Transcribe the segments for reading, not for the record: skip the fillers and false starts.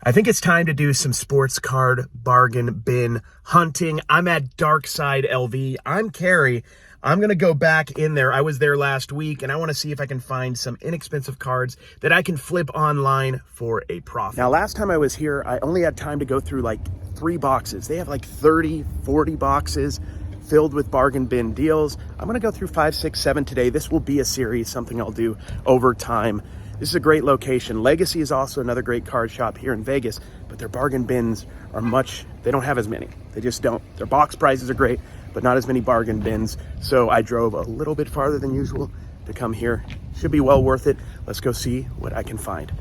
I think it's time to do some sports card bargain bin hunting. I'm at Darksidesportslv. I'm Carrie. I'm going to go back in there. I was there last week, and I want to see if I can find some inexpensive cards that I can flip online for a profit. Now, last time I was here, I only had time to go through like 3 boxes. They have like 30, 40 boxes filled with bargain bin deals. I'm going to go through 5, 6, 7 today. This will be a series, something I'll do over time. This is a great location. Legacy is also another great card shop here in Vegas, but their bargain bins are they don't have as many. They just don't. Their box prices are great, but not as many bargain bins. So I drove a little bit farther than usual to come here. Should be well worth it. Let's go see what I can find.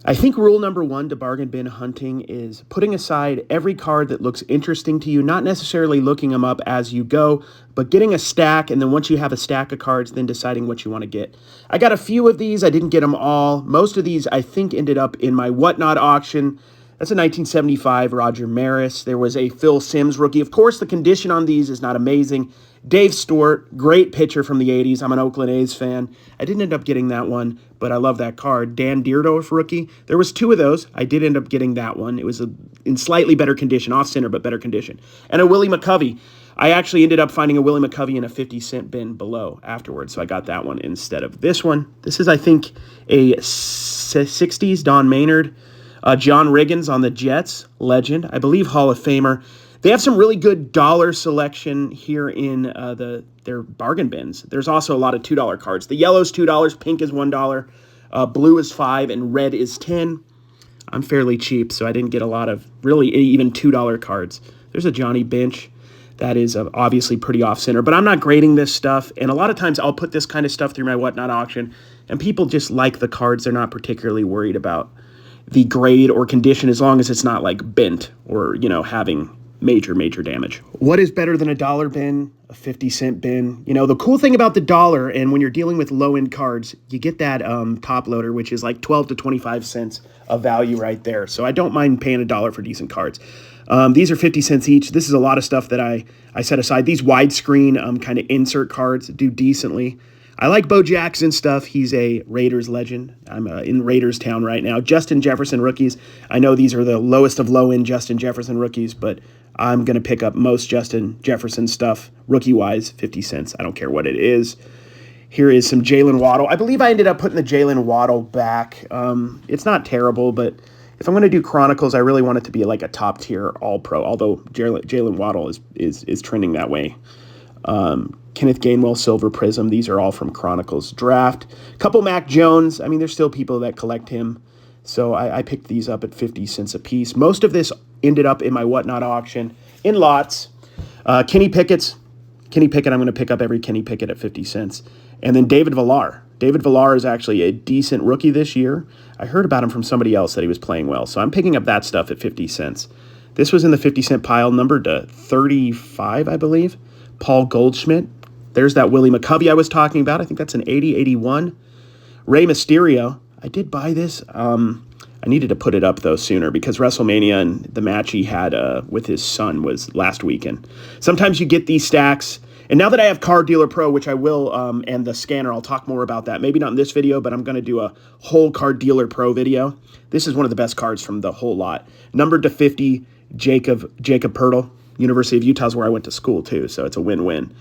I think rule number 1 to bargain bin hunting is putting aside every card that looks interesting to you, not necessarily looking them up as you go, but getting a stack, and then once you have a stack of cards, then deciding what you want to get. I got a few of these. I didn't get them all. Most of these, I think, ended up in my Whatnot auction. That's a 1975 Roger Maris. There was a Phil Simms rookie. Of course, the condition on these is not amazing. Dave Stewart, great pitcher from the 80s. I'm an Oakland A's fan. I didn't end up getting that one, but I love that card. Dan Dierdorf rookie. There was 2 of those. I did end up getting that one. It was in slightly better condition, off-center, but better condition. And a Willie McCovey. I actually ended up finding a Willie McCovey in a 50-cent bin below afterwards, so I got that one instead of this one. This is, I think, a 60s Don Maynard. John Riggins on the Jets, legend. I believe Hall of Famer. They have some really good dollar selection here in their bargain bins. There's also a lot of $2 cards. The yellow's $2, pink is $1, blue is $5, and red is $10. I'm fairly cheap, so I didn't get a lot of really even $2 cards. There's a Johnny Bench. That is obviously pretty off-center, but I'm not grading this stuff, and a lot of times I'll put this kind of stuff through my Whatnot auction, and people just like the cards. They're not particularly worried about the grade or condition as long as it's not like bent or, having major damage. What is better than a dollar bin, a 50-cent bin? The cool thing about the dollar, and when you're dealing with low-end cards, you get that top loader, which is like 12 to 25 cents of value right there. So I don't mind paying $1 for decent cards. These are 50 cents each. This is a lot of stuff that I set aside. These widescreen kind of insert cards do decently. I like Bo Jackson stuff. He's a Raiders legend. I'm in Raiders town right now. Justin Jefferson rookies. I know these are the lowest of low-end Justin Jefferson rookies, but I'm going to pick up most Justin Jefferson stuff, rookie-wise, 50 cents. I don't care what it is. Here is some Jalen Waddle. I believe I ended up putting the Jalen Waddle back. It's not terrible, but if I'm going to do Chronicles, I really want it to be like a top-tier All-Pro, although Jalen Waddle is trending that way. Kenneth Gainwell, Silver Prism. These are all from Chronicles Draft. Couple Mac Jones. I mean, there's still people that collect him. So I picked these up at 50 cents a piece. Most of this ended up in my Whatnot auction in lots. Kenny Pickett, I'm going to pick up every Kenny Pickett at 50 cents. And then David Villar. David Villar is actually a decent rookie this year. I heard about him from somebody else that he was playing well. So I'm picking up that stuff at 50 cents. This was in the 50-cent pile, numbered to 35, I believe. Paul Goldschmidt. There's that Willie McCovey I was talking about. I think that's an 80, 81. Rey Mysterio. I did buy this. I needed to put it up, though, sooner because WrestleMania and the match he had with his son was last weekend. Sometimes you get these stacks. And now that I have Card Dealer Pro, which I will, and the scanner, I'll talk more about that. Maybe not in this video, but I'm going to do a whole Card Dealer Pro video. This is one of the best cards from the whole lot. Numbered to 50, Jacob Pirtle. University of Utah is where I went to school, too, so it's a win-win.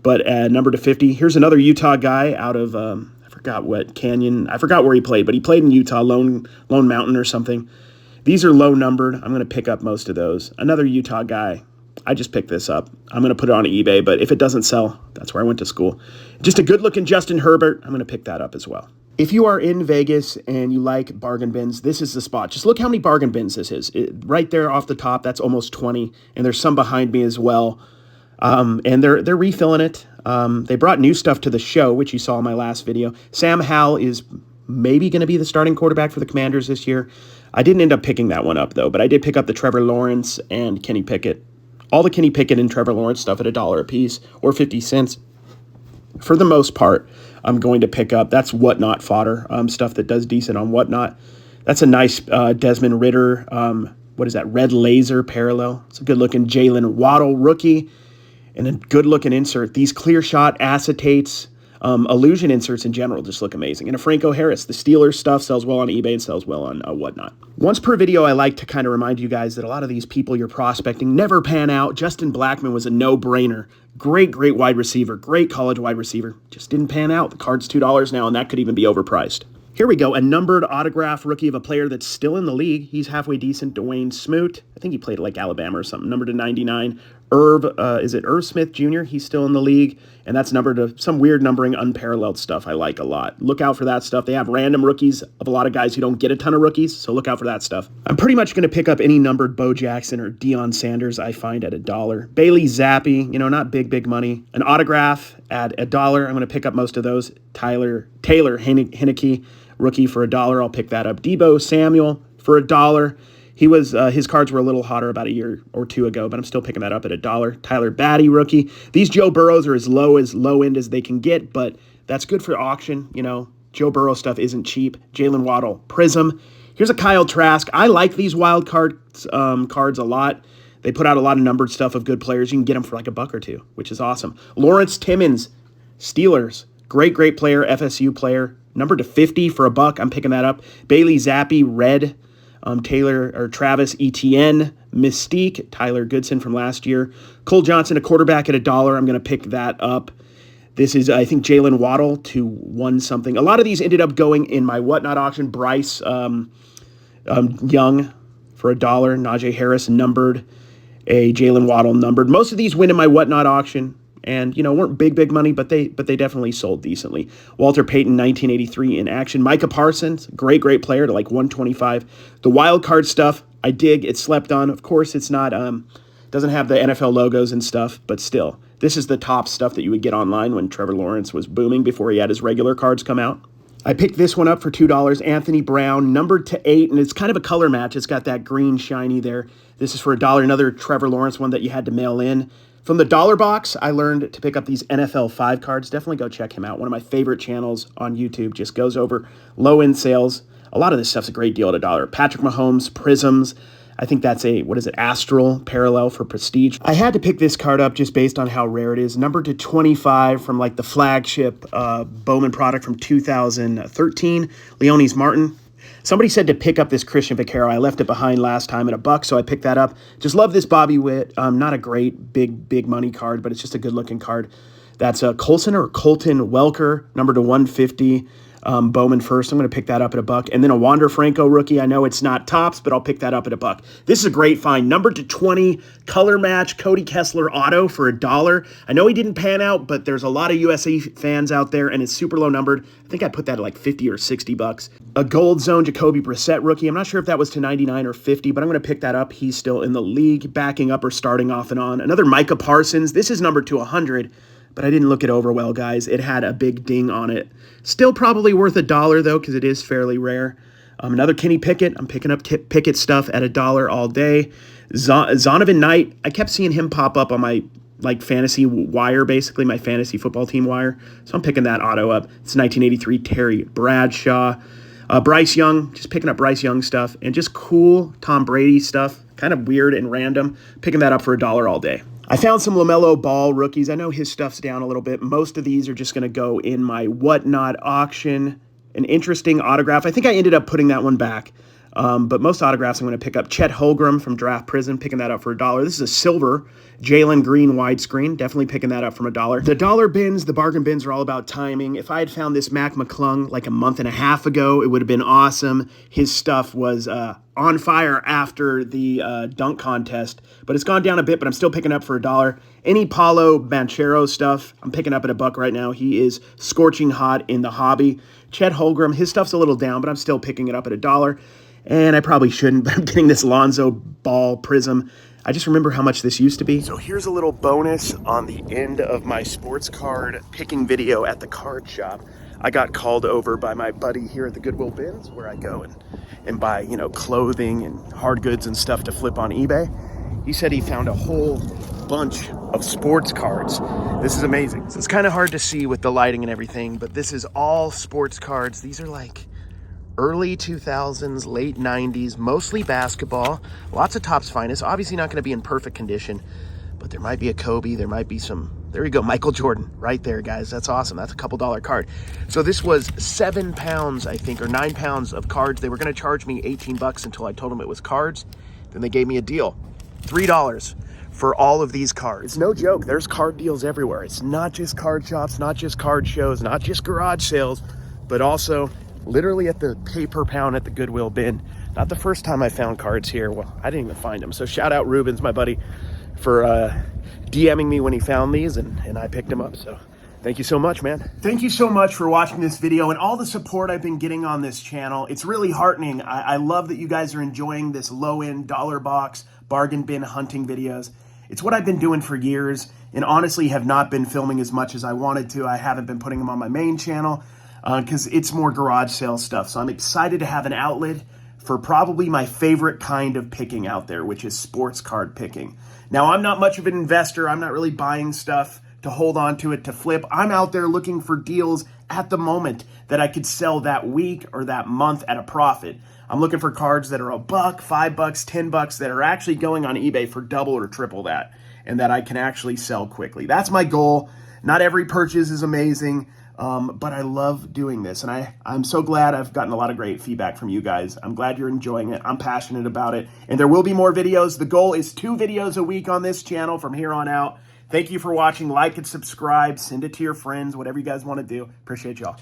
But number to 50, here's another Utah guy out of, I forgot what canyon. I forgot where he played, but he played in Utah, Lone Mountain or something. These are low numbered. I'm going to pick up most of those. Another Utah guy. I just picked this up. I'm going to put it on eBay, but if it doesn't sell, that's where I went to school. Just a good-looking Justin Herbert. I'm going to pick that up as well. If you are in Vegas and you like bargain bins, this is the spot. Just look how many bargain bins this is. Right there off the top, that's almost 20, and there's some behind me as well. And they're refilling it. They brought new stuff to the show, which you saw in my last video. Sam Howell is maybe going to be the starting quarterback for the Commanders this year. I didn't end up picking that one up, though, but I did pick up the Trevor Lawrence and Kenny Pickett. All the Kenny Pickett and Trevor Lawrence stuff at $1 a piece or 50 cents. For the most part, I'm going to pick up. That's Whatnot fodder, stuff that does decent on Whatnot. That's a nice Desmond Ridder. What is that? Red Laser parallel. It's a good-looking Jalen Waddle rookie. And a good-looking insert. These clear shot acetates. Illusion inserts in general just look amazing. And a Franco Harris, the Steelers stuff sells well on eBay and sells well on whatnot. Once per video, I like to kind of remind you guys that a lot of these people you're prospecting never pan out. Justin Blackmon was a no-brainer. Great wide receiver, great college wide receiver. Just didn't pan out. The card's $2 now, and that could even be overpriced. Here we go, a numbered autograph rookie of a player that's still in the league. He's halfway decent, Dwayne Smoot. I think he played at like Alabama or something. Numbered to 99. Is it Irv Smith Jr.? He's still in the league, and that's numbered to some weird numbering, unparalleled stuff I like a lot. Look out for that stuff. They have random rookies of a lot of guys who don't get a ton of rookies, so look out for that stuff. I'm pretty much going to pick up any numbered Bo Jackson or Deion Sanders I find at $1. Bailey Zappi, not big money. An autograph at $1. I'm going to pick up most of those. Taylor Heinicke, rookie for $1. I'll pick that up. Deebo Samuel for $1. He was his cards were a little hotter about a year or two ago, but I'm still picking that up at $1. Tyler Batty, rookie. These Joe Burrows are as low end as they can get, but that's good for auction. Joe Burrow stuff isn't cheap. Jalen Waddle, Prism. Here's a Kyle Trask. I like these wild cards a lot. They put out a lot of numbered stuff of good players. You can get them for like $1 or $2, which is awesome. Lawrence Timmons, Steelers. Great player, FSU player. Numbered to 50 for $1. I'm picking that up. Bailey Zappi, red. Travis Etienne, Mystique, Tyler Goodson from last year. Cole Johnson, a quarterback at $1. I'm going to pick that up. This is, I think, Jalen Waddle to 1 something. A lot of these ended up going in my whatnot auction. Bryce Young for $1. Najee Harris numbered. A Jalen Waddle numbered. Most of these went in my whatnot auction. And, weren't big money, but they definitely sold decently. Walter Payton, 1983 in action. Micah Parsons, great player to like 125. The wild card stuff, I dig. It's slept on. Of course, it's not, doesn't have the NFL logos and stuff, but still. This is the top stuff that you would get online when Trevor Lawrence was booming before he had his regular cards come out. I picked this one up for $2. Anthony Brown, numbered to 8, and it's kind of a color match. It's got that green shiny there. This is for $1. Another Trevor Lawrence one that you had to mail in. From the dollar box, I learned to pick up these NFL 5 cards. Definitely go check him out. One of my favorite channels on YouTube. Just goes over low-end sales. A lot of this stuff's a great deal at $1. Patrick Mahomes, Prisms. I think that's Astral Parallel for Prestige. I had to pick this card up just based on how rare it is. Numbered to 25 from like the flagship Bowman product from 2013. Leonis Martin. Somebody said to pick up this Christian Vaquero. I left it behind last time at $1, so I picked that up. Just love this Bobby Witt. Not a great big money card, but it's just a good-looking card. That's Colton Welker, number to 150. Bowman first. I'm going to pick that up at $1. And then a Wander Franco rookie. I know it's not tops, but I'll pick that up at $1. This is a great find. Number to 20, color match, Cody Kessler auto for $1. I know he didn't pan out, but there's a lot of USA fans out there, and it's super low numbered. I think I put that at like $50 or $60. A gold zone Jacoby Brissett rookie. I'm not sure if that was to 99 or 50, but I'm going to pick that up. He's still in the league, backing up or starting off and on. Another Micah Parsons. This is numbered to 100. But I didn't look it over well, guys. It had a big ding on it. Still probably worth $1, though, because it is fairly rare. Another Kenny Pickett. I'm picking up Pickett stuff at $1 all day. Zonovan Knight. I kept seeing him pop up on my fantasy wire, basically, my fantasy football team wire. So I'm picking that auto up. It's 1983 Terry Bradshaw. Bryce Young. Just picking up Bryce Young stuff. And just cool Tom Brady stuff. Kind of weird and random. Picking that up for $1 all day. I found some LaMelo Ball rookies. I know his stuff's down a little bit. Most of these are just going to go in my whatnot auction. An interesting autograph. I think I ended up putting that one back. But most autographs I'm going to pick up. Chet Holmgren from Draft Prison, picking that up for $1. This is a silver Jalen Green widescreen. Definitely picking that up from $1. The dollar bins, the bargain bins are all about timing. If I had found this Mac McClung like a month and a half ago, it would have been awesome. His stuff was on fire after the dunk contest, but it's gone down a bit, but I'm still picking up for $1. Any Paulo Banchero stuff, I'm picking up at $1 right now. He is scorching hot in the hobby. Chet Holmgren, his stuff's a little down, but I'm still picking it up at $1. And I probably shouldn't, but I'm getting this Lonzo Ball Prism. I just remember how much this used to be. So here's a little bonus on the end of my sports card picking video at the card shop. I got called over by my buddy here at the Goodwill bins, where I go and buy, clothing and hard goods and stuff to flip on eBay. He said he found a whole bunch of sports cards. This is amazing. So it's kind of hard to see with the lighting and everything, but this is all sports cards. These are like early 2000s, late 90s, mostly basketball. Lots of Topps Finest. Obviously not going to be in perfect condition, but there might be a Kobe. There might be some There you go, Michael Jordan, right there, guys. That's awesome. That's a couple dollar card. So this was 7 pounds, I think, or 9 pounds of cards. They were going to charge me 18 bucks until I told them it was cards. Then they gave me a deal, $3 for all of these cards. It's no joke. There's card deals everywhere. It's not just card shops, not just card shows, not just garage sales, but also literally at the pay per pound at the Goodwill bin. Not the first time I found cards here. Well, I didn't even find them. So shout out Rubens, my buddy, for DMing me when he found these, and I picked them up. So thank you so much, man. Thank you so much for watching this video and all the support I've been getting on this channel. It's really heartening. I love that you guys are enjoying this low-end dollar box bargain bin hunting videos. It's what I've been doing for years, and honestly have not been filming as much as I wanted to. I haven't been putting them on my main channel because it's more garage sale stuff. So I'm excited to have an outlet for probably my favorite kind of picking out there, which is sports card picking. Now, I'm not much of an investor. I'm not really buying stuff to hold on to it to flip. I'm out there looking for deals at the moment that I could sell that week or that month at a profit. I'm looking for cards that are $1, $5, $10 that are actually going on eBay for double or triple that, and that I can actually sell quickly. That's my goal. Not every purchase is amazing, but I love doing this, and I'm so glad I've gotten a lot of great feedback from you guys. I'm glad you're enjoying it. I'm passionate about it, and there will be more videos. The goal is 2 videos a week on this channel from here on out. Thank you for watching. Like and subscribe. Send it to your friends, whatever you guys want to do. Appreciate y'all.